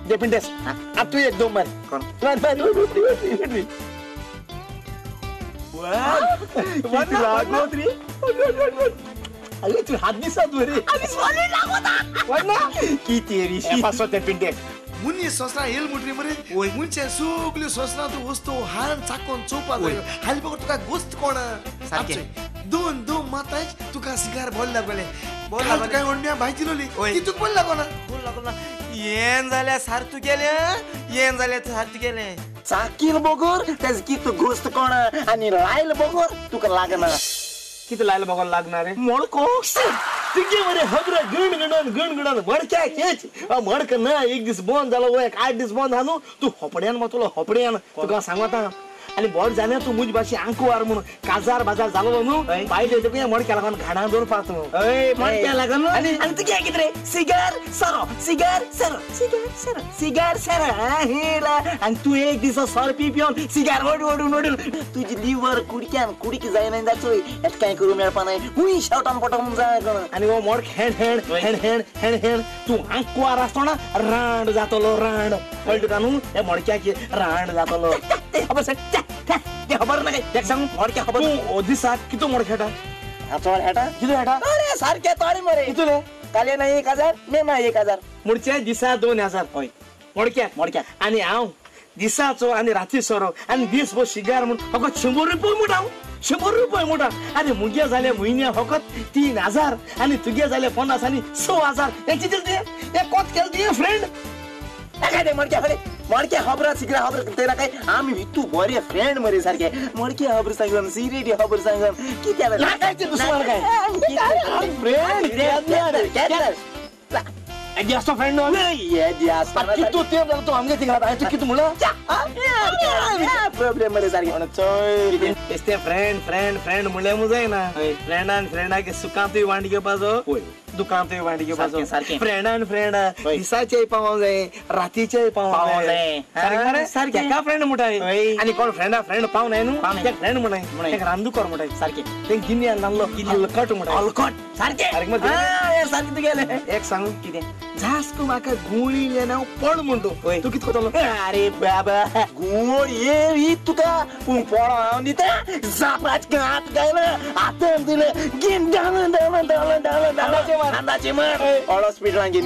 Depindes. Up to you, don't man. Run. Wow. What lago three? अरे तू हाथ नहीं साथ मेरे अभी सोने लागो था वरना की तेरी शी पासो Depindes मुन्नी सोचना हेल मुट्री मरे मुन्चे सुगले सोचना तो वस्तु हान चाकोन चोपा हाली बगर तुका गोस्ट कोण सारखे दोन माताच तुका सिगार बोल लागले काय ओंड्या भाईची लोली ती तू बोल लागो ना येन झाल्या सारतू गेले चाकील बगर त्याच की तू गोस्ट कोण आणि लाईल बगर तुका लागना किती लाईल बगर लागणार आहे मोडको तुझे मरे हबरा गण मडक्या केच मडक ना एक दिस बंद झाला वो एक 8 दिस बंद हानू तू होपड्यान मग तुला होपड्यान तुका सांगता आणि बॉड जाने तू मुझ बाशी अंकुवार म्हणून काजार बाजार झालो नु पाहिजे ते मडक्या लागन घाणा दोन पाहतो ए मडक्या लागन आणि तू काय किती रे सिगार सर हेला आणि तू एक दिस सर पिऊन सिगार ओडून तुझी लिव्हर कुडकी जाय नाही जातोय यात काय करू मेळपा नाही हुई शॉटन पटवून जाय आणि वो मड हँड तू अंकुवार असतो ना रांड जातलो रांड पलट कानू या मडक्याची रांड जातलो अब सर क्या खबर ना काय सांग मडक्या खबर तू दिसा किती मडक्याटा आचोळ हेटा किती हेटा अरे सारखे तोडी मरे किती काले नाही 1000 मे ना 1000 मुडच्या दिसा 2000 होय मडक्या आणि आव दिसाचो आणि रात्री सोरो आणि दिस बो शिगार म्हणून फकत 100 रुपये मोठा आणि मुग्या झाले महिन्या फकत 3000 आणि तुग्या झाले 50 आणि 100000 याची दिलते या कोत केलते फ्रेंड काय दे मडक्या खबर सिगरा खबर तेरा काय आम्ही तू बरे फ्रेंड मरे सारखे मडक्या खबर सांगन सिरेडी खबर सांगन किती आहे लागायचे दुश्मन काय फ्रेंड जास्त फ्रेंड नाही जास्त किती ते तो आमगे तिघात आहे किती मुलं प्रॉब्लेम मरे सारखे म्हणत ते फ्रेंड मुले मुझे ना फ्रेंड के सुकांती वांडी के पास दुकान ते वांडी के पास फ्रेंड दिसाचे पाव जाय रातीचे पाव जाय सारखे का फ्रेंड मोठाय आणि कोण फ्रेंड पाव नाही नु एक फ्रेंड मोठाय एक रांदू कर मोठाय सारखे ते गिन्नी आणलो अलकट मोठाय अलकट सारखे अरे मग सारखे तू गेले एक सांगू किती जास्त माका गुळी लेना पड म्हणतो तू कित कोतलो अरे बाबा गुळ ये तुका पड आणीता जापाच गात गायला आता दिले गिन डाल अंदाजे मार ऑल हॉस्पिटल गेन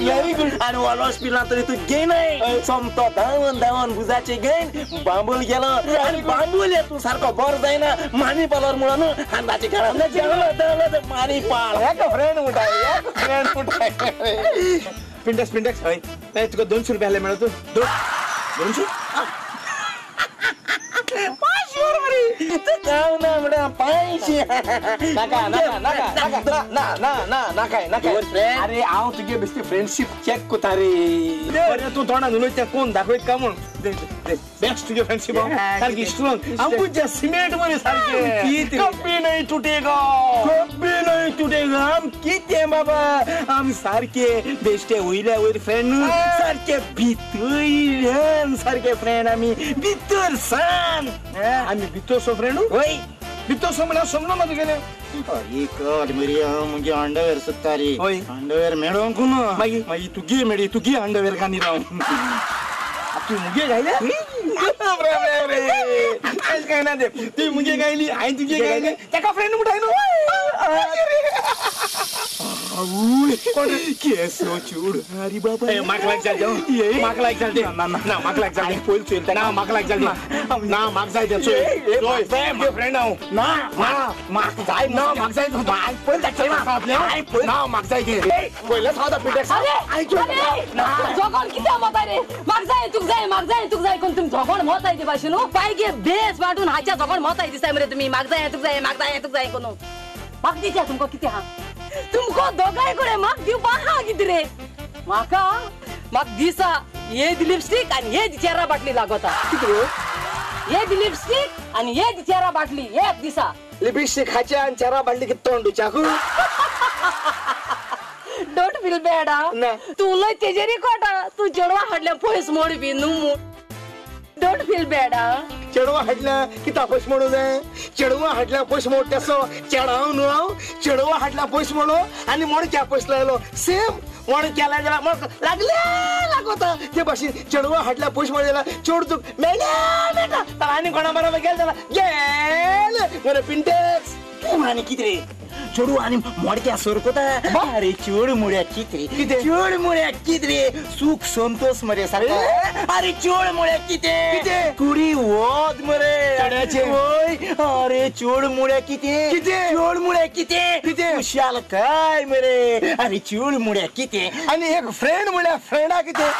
आणि ऑल हॉस्पिटल तरी तू गेन आहे समतो धावन बुजाचे गेन बांबुल गेला आणि बांबुल तू सारखा बर जाय ना मानी पालर मुळा ना अंदाजे करा दाल मानी पाल एक फ्रेंड उठाय पिंडेक्स होय नाही तुका 200 रुपये मिळतो 200 अरे आव तुझे बेस्ट फ्रेंडशिप चेक कोता रे अरे तू थोडा नुलो कोण दाखवत का म्हणून बेस्ट तुझे फ्रेंडशिप सारखी स्ट्रॉंग हम तुझे सिमेंट मध्ये सारखे कभी नहीं टूटेगा हम किती बाबा हम सारखे बेस्ट होईल फ्रेंड सारखे भितर सारखे फ्रेंड आम्ही भितर सान आम्ही भितर सो फ्रेंड होय भितर सो मला समजलं मध्ये गेले अरे कट मेरी मुझे अंडरवेयर सुतारी अंडरवेयर मेडो कुनो मागी तू गे अंडरवेयर कानी राव तू मुगे गायले काय ना दे तू मुगे गायली आई तुझे गायले त्याका फ्रेंड मुठाय नो केसो चूड अरे बाबा माक लाग जाल माक लाग जाल दे ना माक लाग जाल पोल चोल ना माक लाग जाल ना माक जाय दे सोय फ्रेंड हाव ना माक जाय ना माक जाय माक पोल जाय ना माक जाय दे पहिला साधा पिटेक्स आई ना जगन किती मत रे माक जाय तुक जाय कोण तुम जगन मत आहे बाशिनो पायगे बेस वाटून हाच्या जगन मत आहे दिसाय मरे तुम्ही माक जाय तुक जाय कोण माक दिसा तुमको किती हा तुमको दोगाय कडे माक दिव बाहा किती रे माक दिसा ये लिपस्टिक आणि ये चेहरा बाटली लागोता ये लिपस्टिक आणि ये चेहरा बाटली एक दिसा लिपस्टिक खाच्या आणि चेहरा बाटली की तोंड चाकू डोंट फील बॅड तू लय तेजेरी कोटा तू चढवा हडल्या पयस मोड बी नुमू डोंट फील बॅड चढवा हडल्या की तापस मोडू जाय चढवा हडल्या पयस मोड त्यासो चढाव नु चढवा हडल्या पयस मोडो आणि मोड क्या पयस लायलो सेम मोड केला जरा मोड लागोता ते भाषी चढवा हडल्या पयस मोडला चोड चुक बेटा तर आणि कोणा बरोबर गेल त्याला गेल मरे पिंटेक्स माने किती रे चोडू आणि मोडक्या सोरकोता अरे चोड मुळ्या किती चोड मुळ्या किती सुख संतोष मरे सारखं अरे चोड मुळ्या किती कुरी वोद मरे चढ्याचे होय अरे चोड मुळ्या किती चोड मुळ्या किती खुशाल काय मरे अरे चोड मुळ्या किती आणि एक फ्रेंड मुळ्या फ्रेंडा किती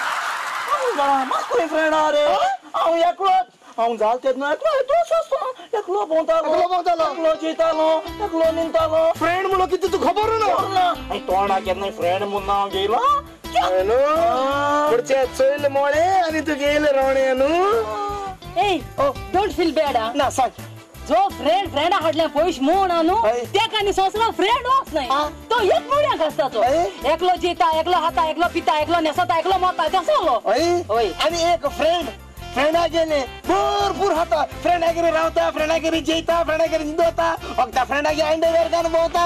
मस्त फ्रेंड अरे अहो एकलोच हांव जालतेत ना एकलो सोसतो एकलो बोंतालो जितालो एकलो निंतालो फ्रेंड म्हणलो किती तू खबर ना आई तोंडा केन्ना फ्रेंड म्हणून नाव गेलो नो पुढचे चोईल मोळे आणि तू गेले रावणे नु ए डोंट फील बॅड ना सांग जो फ्रेंड हाडल्या पयस मोड नु त्या कानी सोसलो फ्रेंड होच नाही तो एक मोड्याक असता तो एकलो जिता एकलो हाता एकलो पिता एकलो नेसता एकलो मोता तसलो ओय आणि एक फ्रेंडा गेले भरपूर होता फ्रेंडागिरी रावता फ्रेंडागिरी जेता फ्रेंडागिरी निंदवता वक्ता फ्रेंडागी अंडरवेअर घालून भोवता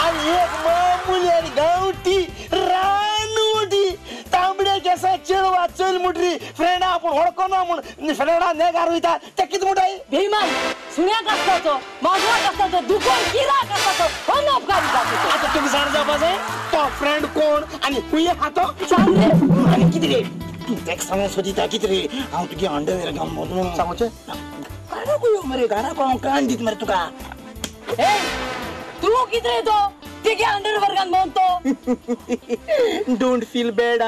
आणि एक मामुली आणि गावठी रानवटी तांबड्या केसा चेळवा चल मुटरी फ्रेंडा आपण ओळखो ना म्हणून फ्रेंडा नेगार होता त्या किती मोठाय भीमान सुन्याक असता तो मागवाक असता तो दुकान किराक असता तो अनपकारी जातो आता तुम्ही सांगा बाजे तो फ्रेंड कोण आणि हुई हातो आणि किती रे तू टेक्स्ट सांगून सोदिता किती रे हांव तुगे अंडरवेअर घालून बोलून सांगूचे गाणा कोयो मरे गाणा कोण कान दीत मरे तुका ए तू किती तो तिगे अंडरवेअर घालून म्हणतो डोंट फील बॅड